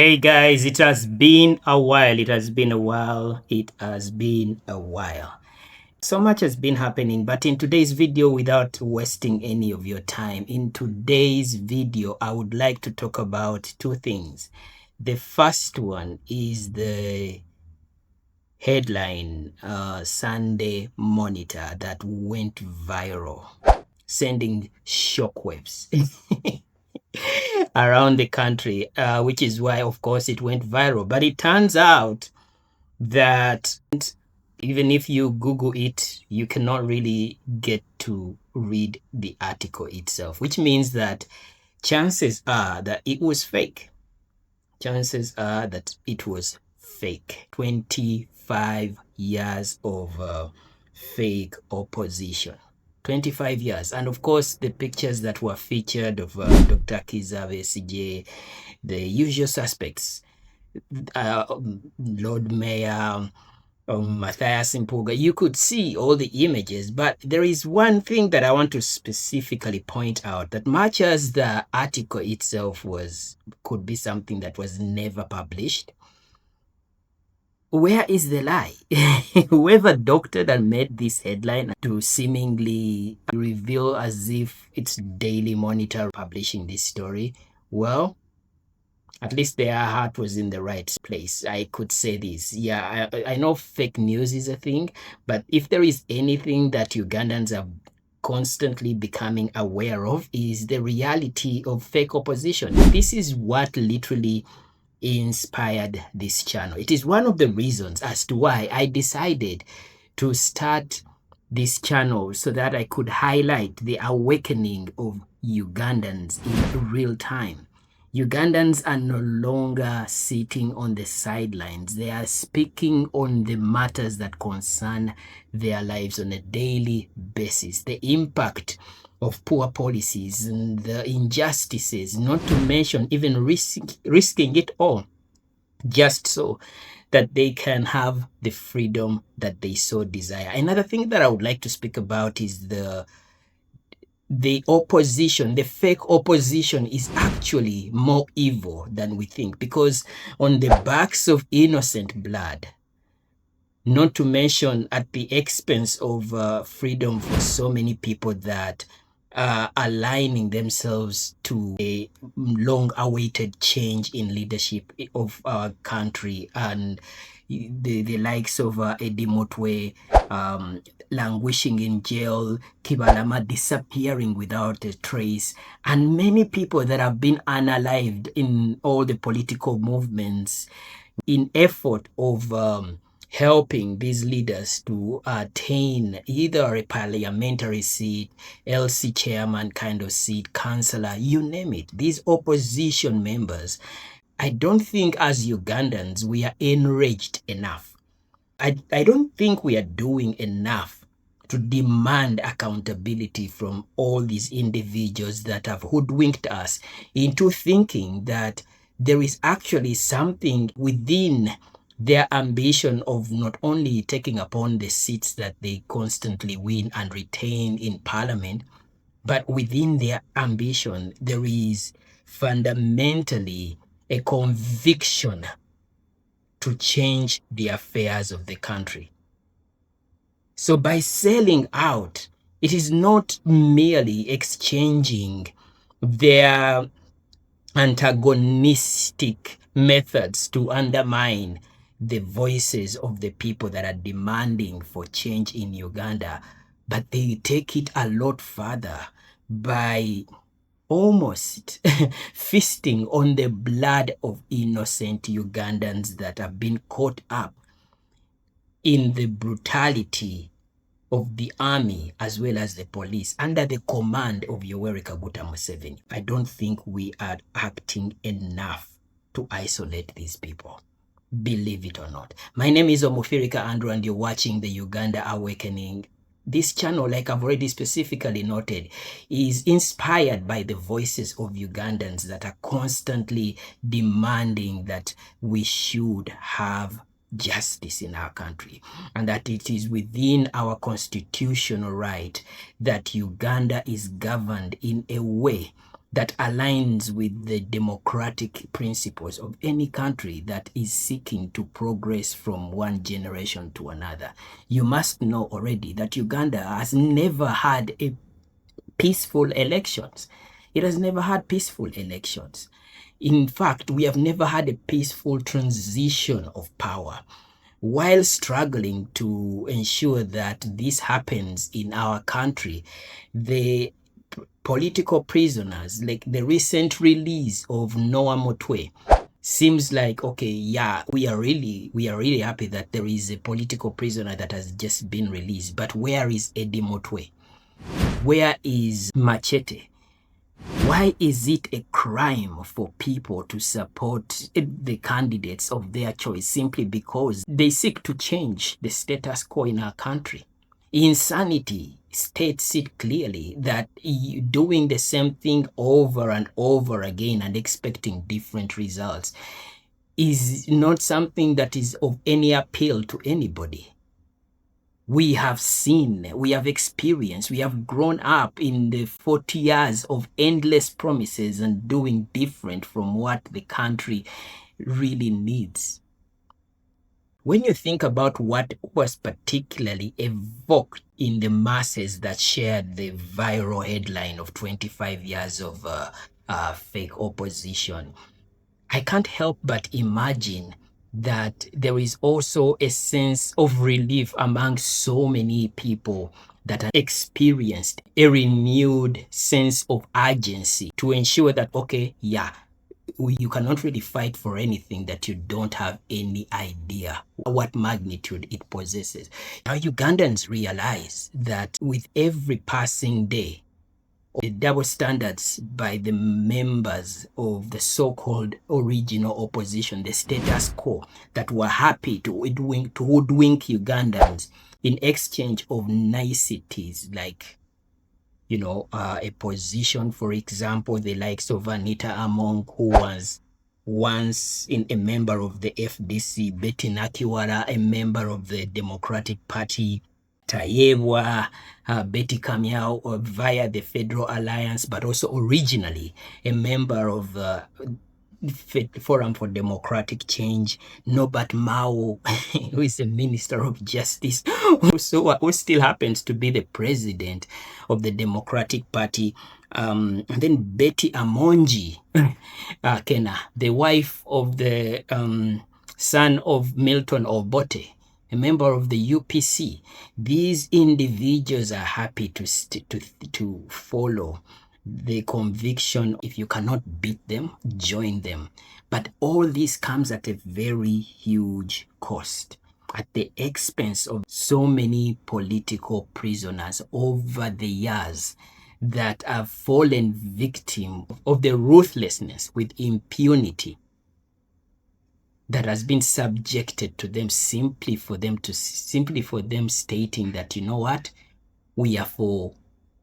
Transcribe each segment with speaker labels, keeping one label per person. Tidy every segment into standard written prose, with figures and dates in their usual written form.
Speaker 1: Hey guys, it has been a while. It has been a while. It has been a while. So much has been happening, but in today's video, without wasting any of your time, in today's video, I would like to talk about two things. The first one is the headline Sunday Monitor that went viral, sending shockwaves around the country, which is why, of course, it went viral. But it turns out that even if you Google it, you cannot really get to read the article itself, which means that chances are that it was fake. Chances are that it was fake. 25 years of fake opposition. 25 years. And of course, the pictures that were featured of Dr. Kizza Besigye, the usual suspects, Lord Mayor, Matthias Mpuga, you could see all the images, but there is one thing that I want to specifically point out, that much as the article itself could be something that was never published, where is the lie? Whoever doctored and made this headline to seemingly reveal as if it's Daily Monitor publishing this story, well, at least their heart was in the right place. I could say this. Yeah, I know fake news is a thing, but if there is anything that Ugandans are constantly becoming aware of, is the reality of fake opposition. This is what literally inspired this channel. It is one of the reasons as to why I decided to start this channel, so that I could highlight the awakening of Ugandans in real time. Ugandans are no longer sitting on the sidelines. They are speaking on the matters that concern their lives on a daily basis. The impact of poor policies and the injustices, not to mention even risking it all, just so that they can have the freedom that they so desire. Another thing that I would like to speak about is the opposition. The fake opposition is actually more evil than we think, because on the backs of innocent blood, not to mention at the expense of freedom for so many people that are aligning themselves to a long-awaited change in leadership of our country, and the likes of Eddie Motwe languishing in jail, Kibalama disappearing without a trace, and many people that have been unalived in all the political movements in effort of helping these leaders to attain either a parliamentary seat, LC chairman kind of seat, councillor, you name it. These opposition members, I don't think as Ugandans we are enraged enough. I don't think we are doing enough to demand accountability from all these individuals that have hoodwinked us into thinking that there is actually something within their ambition of not only taking upon the seats that they constantly win and retain in parliament, but within their ambition, there is fundamentally a conviction to change the affairs of the country. So by selling out, it is not merely exchanging their antagonistic methods to undermine the voices of the people that are demanding for change in Uganda, but they take it a lot further by almost feasting on the blood of innocent Ugandans that have been caught up in the brutality of the army as well as the police under the command of Yoweri Kaguta Museveni. I don't think we are acting enough to isolate these people, believe it or not. My name is Omofirika Andrew, and you're watching the Uganda Awakening. This channel, like I've already specifically noted, is inspired by the voices of Ugandans that are constantly demanding that we should have justice in our country, and that it is within our constitutional right that Uganda is governed in a way that aligns with the democratic principles of any country that is seeking to progress from one generation to another. You must know already that Uganda has never had a peaceful elections. It has never had peaceful elections. In fact, we have never had a peaceful transition of power. While struggling to ensure that this happens in our country, the political prisoners, like the recent release of Noah Motwe, seems like, okay, yeah, we are really happy that there is a political prisoner that has just been released. But where is Eddie Motwe? Where is Machete? Why is it a crime for people to support the candidates of their choice simply because they seek to change the status quo in our country? Insanity states it clearly that doing the same thing over and over again and expecting different results is not something that is of any appeal to anybody. We have seen, we have experienced, we have grown up in the 40 years of endless promises and doing different from what the country really needs. When you think about what was particularly evoked in the masses that shared the viral headline of 25 years of fake opposition, I can't help but imagine that there is also a sense of relief among so many people that have experienced a renewed sense of urgency to ensure that, okay, yeah, you cannot really fight for anything that you don't have any idea what magnitude it possesses. Now, Ugandans realize that with every passing day, the double standards by the members of the so-called original opposition, the status quo, that were happy to hoodwink Ugandans in exchange of niceties like, a position, for example, the likes of Anita, who was once a member of the FDC, Betty Nakiwara, a member of the Democratic Party, Tayebwa, Betty Kamyao via the Federal Alliance, but also originally a member of the Forum for Democratic Change, Norbert Mao, who is the Minister of Justice, who still happens to be the president of the Democratic Party. And then Betty Amonji Kena, the wife of the son of Milton Obote, a member of the UPC. These individuals are happy to follow the conviction, if you cannot beat them, join them. But all this comes at a very huge cost, at the expense of so many political prisoners over the years that have fallen victim of the ruthlessness with impunity that has been subjected to them simply for them stating that, you know what, we are for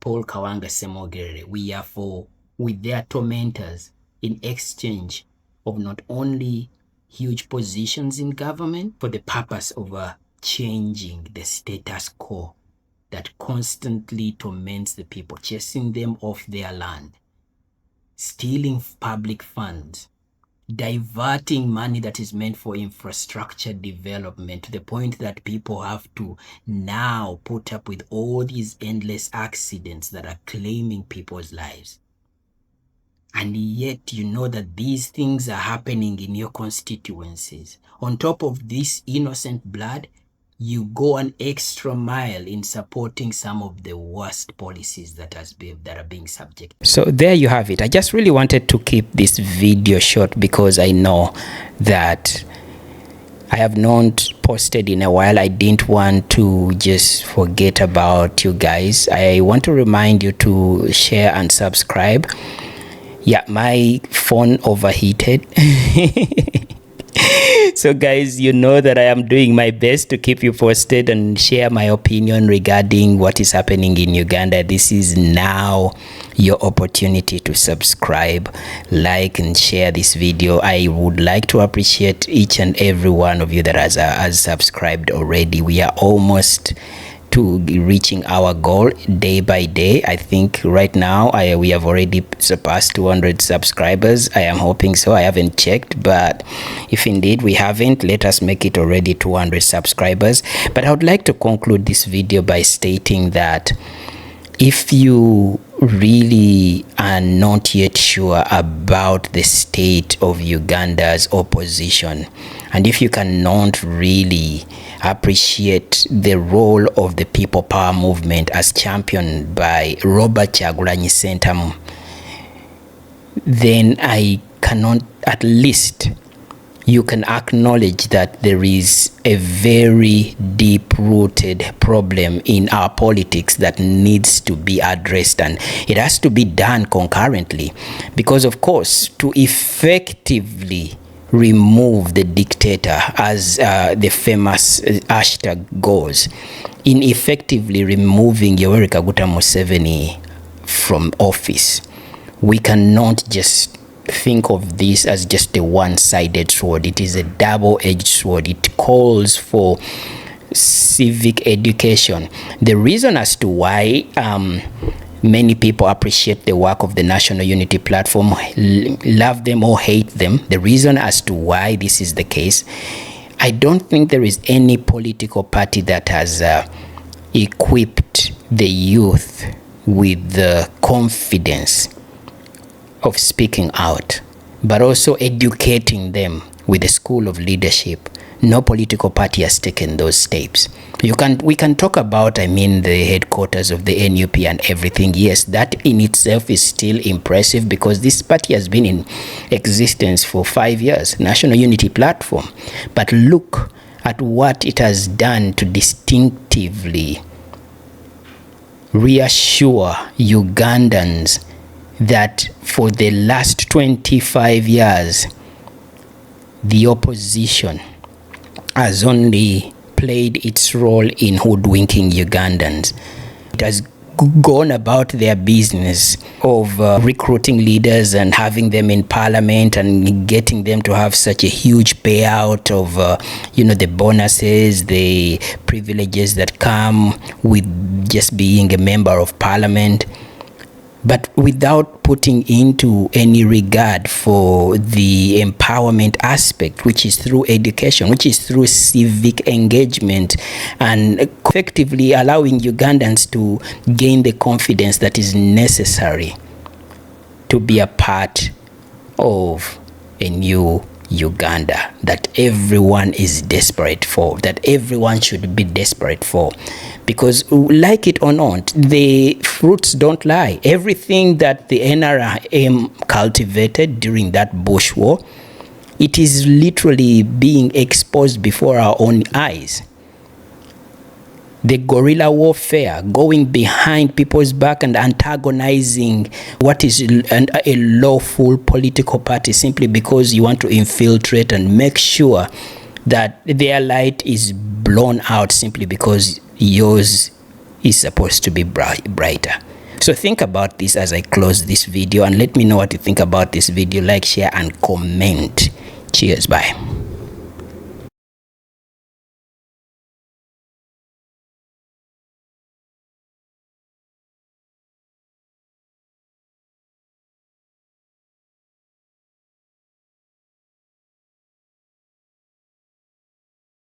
Speaker 1: Paul Kawanga Semogerere, we are with their tormentors, in exchange of not only huge positions in government for the purpose of changing the status quo that constantly torments the people, chasing them off their land, stealing public funds, diverting money that is meant for infrastructure development to the point that people have to now put up with all these endless accidents that are claiming people's lives. And yet you know that these things are happening in your constituencies. On top of this innocent blood, you go an extra mile in supporting some of the worst policies that are being subject. So there you have it. I just really wanted to keep this video short because I know that I have not posted in a while. I didn't want to just forget about you guys. I want to remind you to share and subscribe. Yeah, my phone overheated. So guys, you know that I am doing my best to keep you posted and share my opinion regarding what is happening in Uganda. This is now your opportunity to subscribe, like, and share this video. I would like to appreciate each and every one of you that has subscribed already. We are almost to reaching our goal day by day. I think right now we have already surpassed 200 subscribers. I am hoping so. I haven't checked, but if indeed we haven't, let us make it already 200 subscribers. But I would like to conclude this video by stating that if you really are not yet sure about the state of Uganda's opposition, and if you cannot really appreciate the role of the People Power movement as championed by Robert Kyagulanyi Ssentamu, then I cannot, at least you can acknowledge that there is a very deep-rooted problem in our politics that needs to be addressed, and it has to be done concurrently, because of course to effectively remove the dictator, as the famous hashtag goes, in effectively removing Yoweri Kaguta Museveni from office, we cannot just think of this as just a one-sided sword. It is a double-edged sword. It calls for civic education. The reason as to why many people appreciate the work of the National Unity Platform, love them or hate them, the reason as to why this is the case, I don't think there is any political party that has equipped the youth with the confidence of speaking out, but also educating them with a school of leadership. No political party has taken those steps. We can talk about, I mean, the headquarters of the NUP and everything. Yes, that in itself is still impressive, because this party has been in existence for 5 years, National Unity Platform. But look at what it has done to distinctively reassure Ugandans that for the last 25 years, the opposition has only played its role in hoodwinking Ugandans. It has gone about their business of recruiting leaders and having them in parliament and getting them to have such a huge payout of, the bonuses, the privileges that come with just being a member of parliament, but without putting into any regard for the empowerment aspect, which is through education, which is through civic engagement, and effectively allowing Ugandans to gain the confidence that is necessary to be a part of a new Uganda that everyone is desperate for, that everyone should be desperate for. Because like it or not, the fruits don't lie. Everything that the NRM cultivated during that Bush war, it is literally being exposed before our own eyes. The guerrilla warfare, going behind people's back and antagonizing what is a lawful political party simply because you want to infiltrate and make sure that their light is blown out simply because yours is supposed to be brighter. So think about this as I close this video, and let me know what you think about this video. Like, share, and comment. Cheers. Bye.